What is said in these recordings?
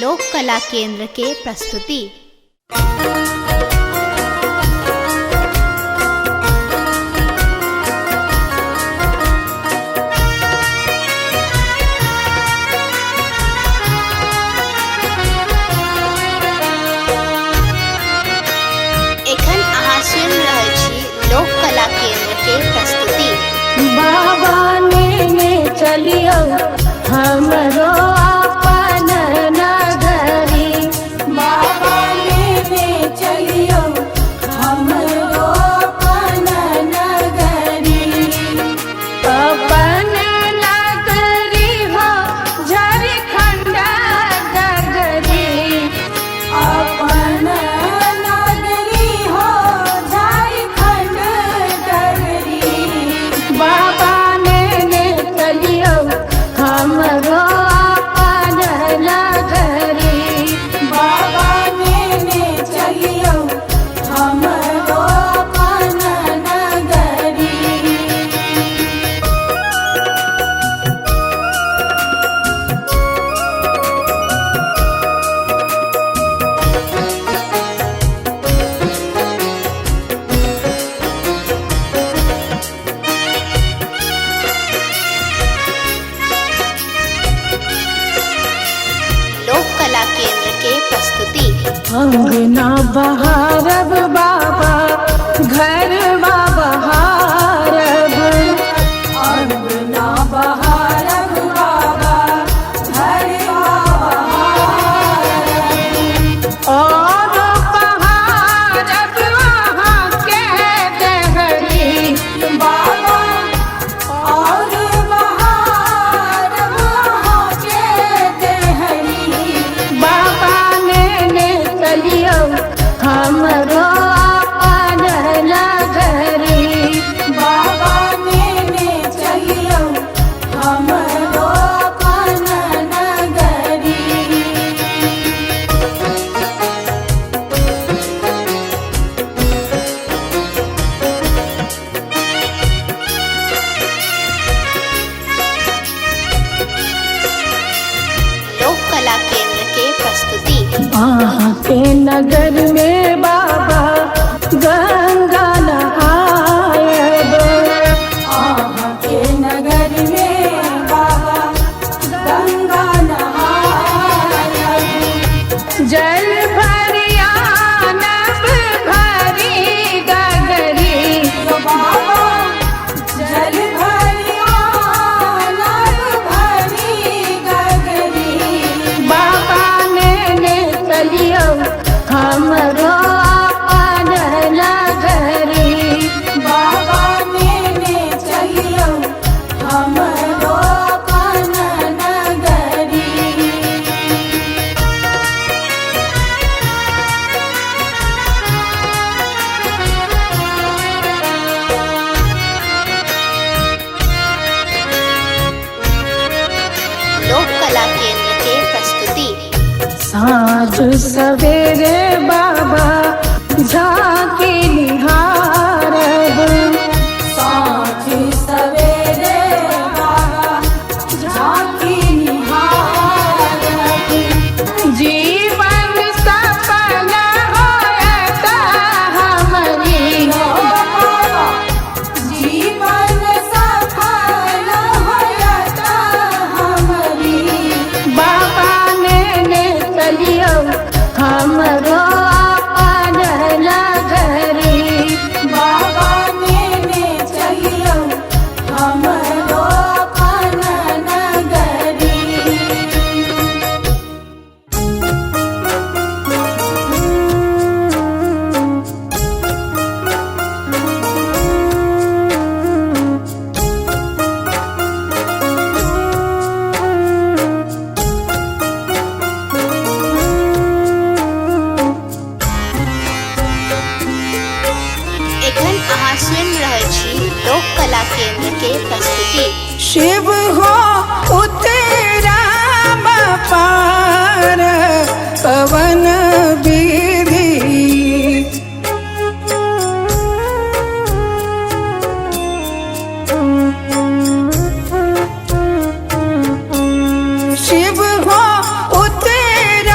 लोक कला केंद्र के प्रस्तुति। एखन अहाँ सुनि रहल छी लोक कला केंद्र के प्रस्तुति। बाबा ने चलियो हमरो अपन नगरी, बाबा ने चलियो हमरो अपन नगरी, अपन नगरी हो झारखंड नगरी, अपन नगरी हो झारखंड नगरी। बाबा ने चलियो हमरो अपन नगरी, बाबा ने चलियो हमरो अपन नगरी। लोक कला केंद्र के प्रस्तुति। अंगना बहारब बाबा घरवा बहारब, अंगना बहारब बाबा घरवा बहारब, और बहारब वहाँ के देहरी बाबा, और बहारब वहाँ के देहरी। बाबा ने चलियो हमरो अपन नगरी, बाबा ने चलियो हमरो अपन नगरी। लोक कला केंद्र के प्रस्तुति। वहाँ के नगर में बाबा गंगा नहायब, वहाँ के नगर में बाबा गंगा नहायब, जल भरियानब भरी गगरी बाबा, जल भरियानब भरी गगरी। बाबा ने चलियो हमरो अपन नगरी, बाबा ने चलियो हमरो अपन नगरी। लोक कला केंद्र के प्रस्तुति। साँझ सवेरे बाबा झांकी निहारब, साँझ सवेरे बाबा झांकी निहारब, जीवन सफल होयत हमरी बाबा, जीवन सफल होयत हमरी। बाबा ने चलियो हमरो अपन नगरी, बाबा ने चलियो हमरो अपन नगरी। एखन अहाँ सुनि रहल छी लोक कला केंद्र के प्रस्तुति। शिव हो उतराम पार पवन विधि, शिव हो उतरा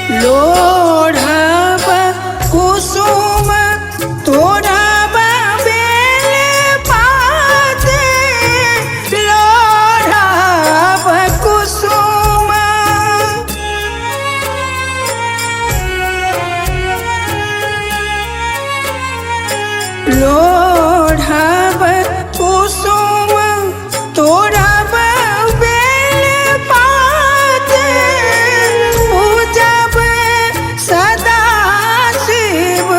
लोढ़ब कुसुम तोड़ब बेल पात लोढ़ब कुसुम लोढ़ब कुसुम तोड़ब बेल पात पूजब सदा शिव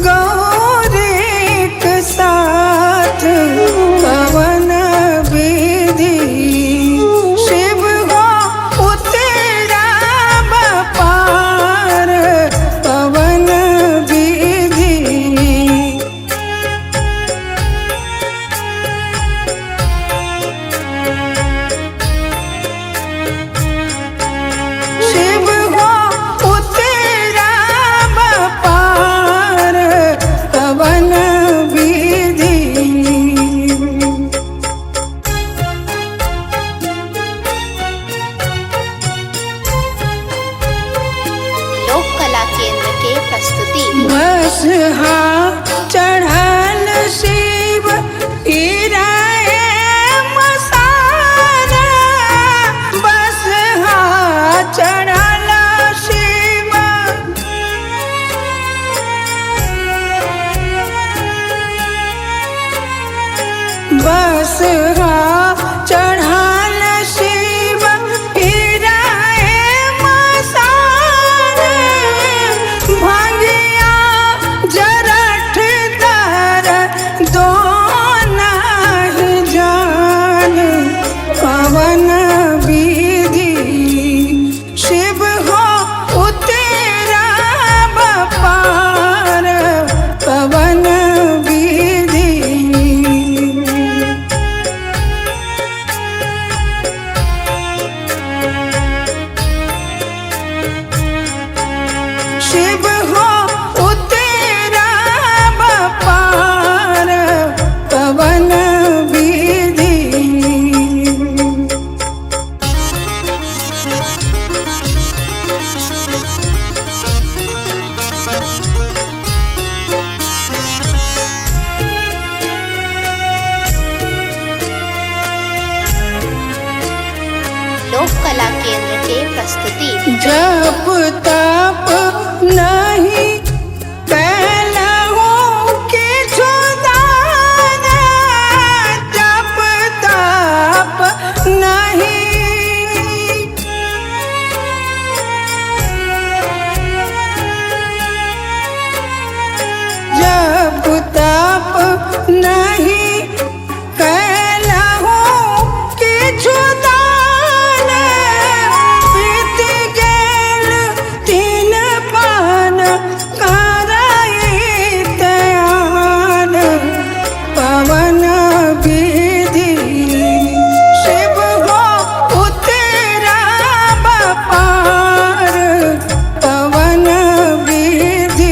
गौरीक साथ कवन विधि शिव हो उतरब पार कवन विधि शिव हो उतरब पार कवन विधि लोक कला केंद्र के प्रस्तुति बस चढ़ल शिव गिराए मसारा बस चढ़ल शिव बस चढ़ल शिव गिराए मसारा भंगिया जरठ दर दो नहीं जान पवन विधि शिव हो उतरब पार पवन विधि शिव हो उतरब पार पवन विधि लोक कला केंद्र के प्रस्तुति जप तप नहीं कैलहु किछु दान जप तप नहीं जप तप नहीं कैलहु किछु दान बीत गेल 3 पान करैत आन पवन विधि शिव हो उतरब पार पवन विधि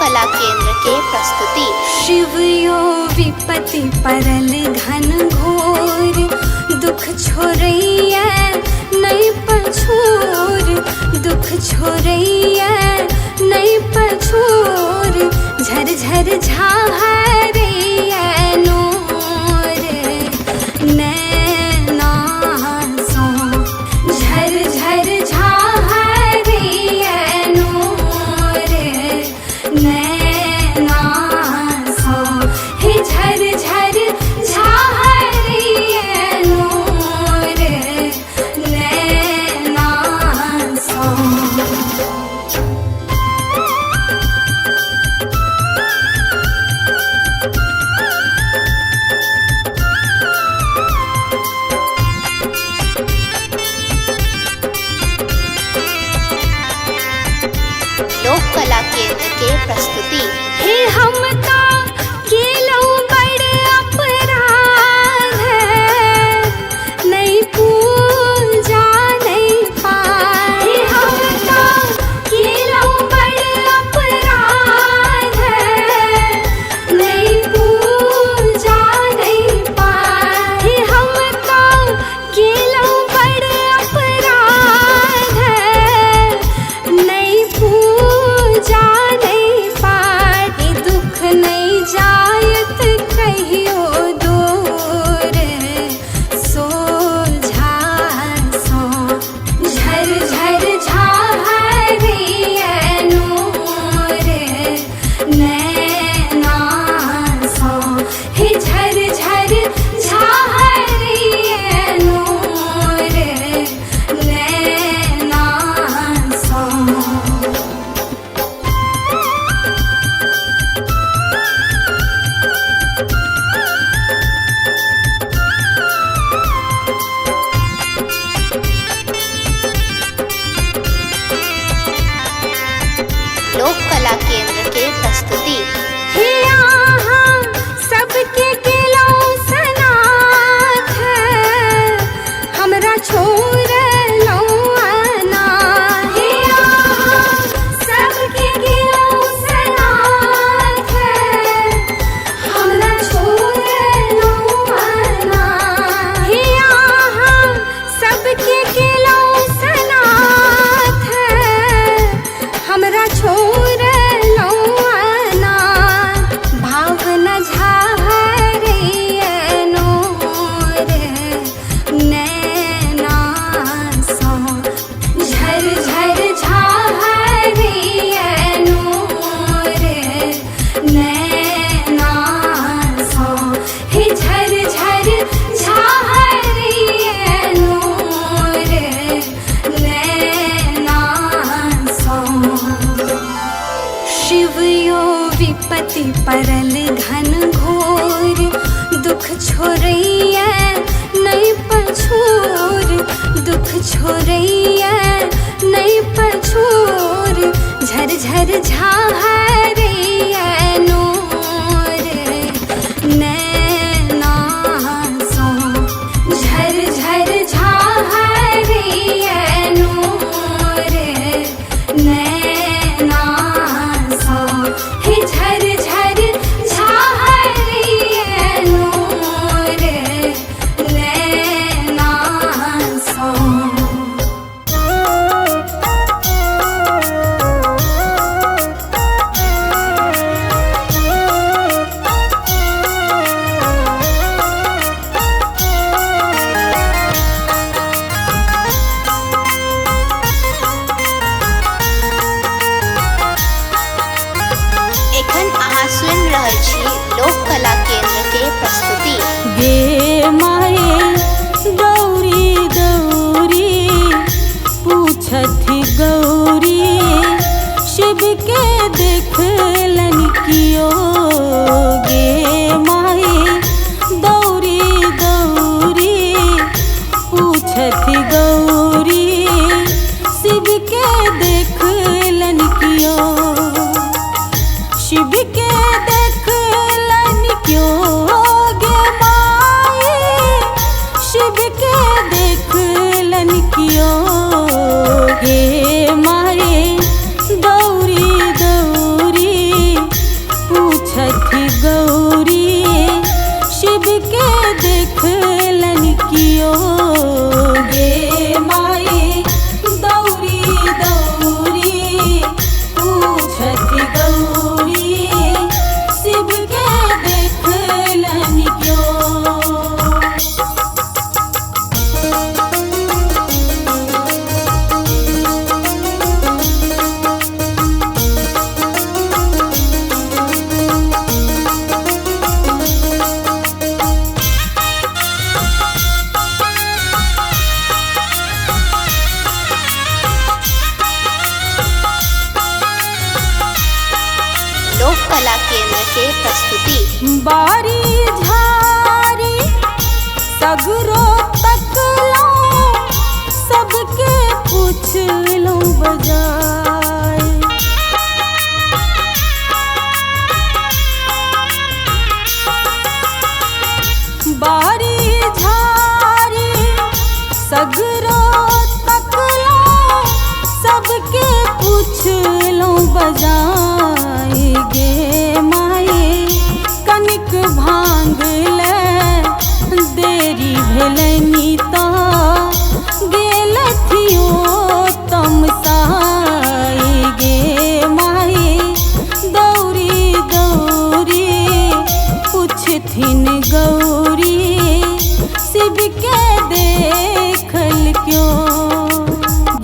कला केंद्र के प्रस्तुति। शिवयो विपत्ति परल घन घोर, दुख छोड़ैया नहीं पछोर, दुख छोड़ैया नहीं पछोर, झर झर झाहरैया नोर नैना सो, झर झर झाहरैया नोर नैना सो, हे झर झर झाहरैया नोर नैना सो। लोक कला केंद्र के प्रस्तुति। हे हमका केलौ बड़ अपराध, नहीं पूजा नहीं पाए। हे हमका केलौ बड़ अपराध, नहीं पूजा नहीं पाए। हे हमका केलौ बड़ अपराध, नहीं पूजा नहीं पाए। दुख नहीं जायत कहियो दूर, सोझा सो, झर झर झाहरैया नोर नैना सो, हे झर झर झाहरैया नोर नैना सो। लोक कला केंद्र के प्रस्तुति। हे यहाँ सबके केलौ सनाथ, हमरा छोड़लौ अनाथ। हे यहाँ सबके केलौ सनाथ, हमरा छोड़लौ अनाथ। हे यहाँ सबके केलौ सनाथ, हमरा छोड़लौ अनाथ। भावना झाहरैया नोर नैना सो, झर झर झाहरैया नोर नैना सो, हे झर झर झाहरैया नोर नैना सो। शिवयो विपत्ति परल घन घोर, दुख छोड़ैया नहीं पछोर, दुख छोड़ैया नहीं पछोर, झर झर झाहरैया नोर नैना सो, झर झर झाहरैया नोर नैना सो, हे झर झर झाहरैया नोर नैना सो। एखन अहाँ सुनि रहल छी लोक कला केंद्र के प्रस्तुति। गे माये गौरी गौरी पूछथि गौरी, शिव के देखलन कियो। गे माये गौरी गौरी पूछथि गौरी, शिव के देखलन कियो। शिव के देखलन क्यों गे माए, शिव के देखलन क्यों गे माए। गौरी गौरी के प्रस्तुति। बारी झारी सगरो तकलो सबके पूछलो बजाय। बारी झारी सगरो तकलो सबके पूछलो बजाय। गे माई कनिक भांग ले देरी भेलनी तो गेलथियो तमसाई। गे माई दौरी दौरी पूछथिन गौरी शिव के देखल क्यों।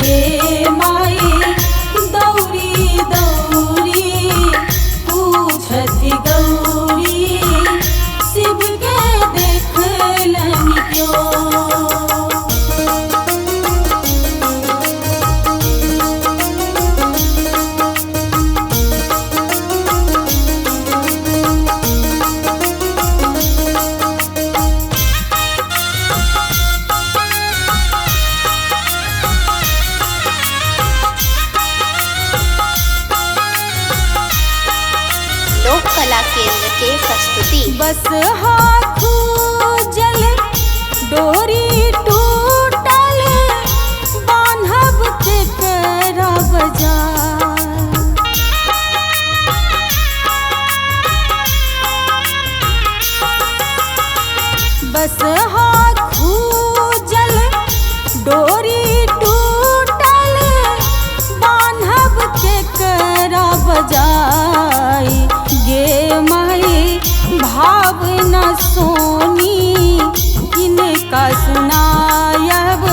गे माई दौरी दौरी पूछथि गौरी शिव के देखलन क्यों। लोक कला केंद्र के प्रस्तुति। बस हाथू जल डोरी टूटल बान्हब के करा बजार। बस हाथू जल डोरी टूटल बान्हब के करा बजाय। गे माई भावना सोनी इनका सुनायब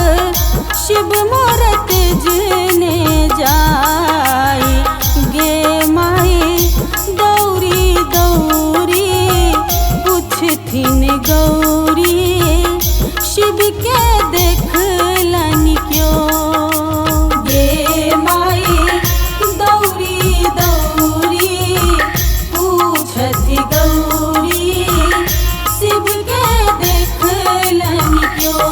शिव मूरत जने जाय। गे माई दौरी दौरी पूछथिन गौरी शिव के देखलन क्यों। गे माई दौरी दौरी पूछथि गौरी शिव के देखलन क्यों।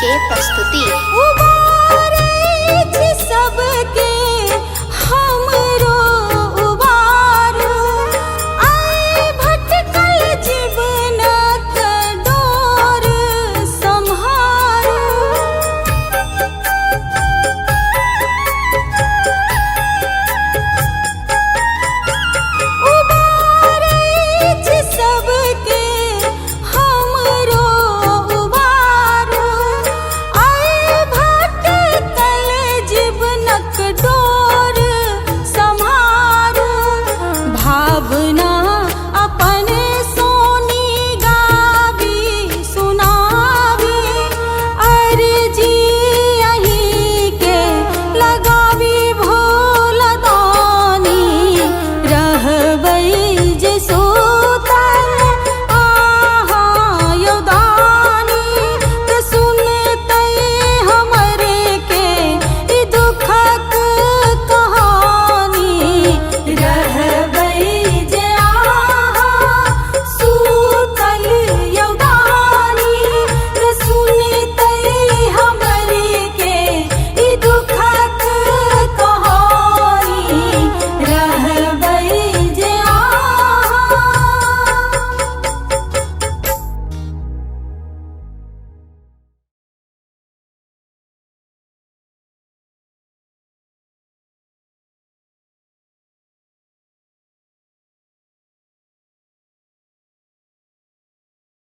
के प्रस्तुति। उबारै छी सबके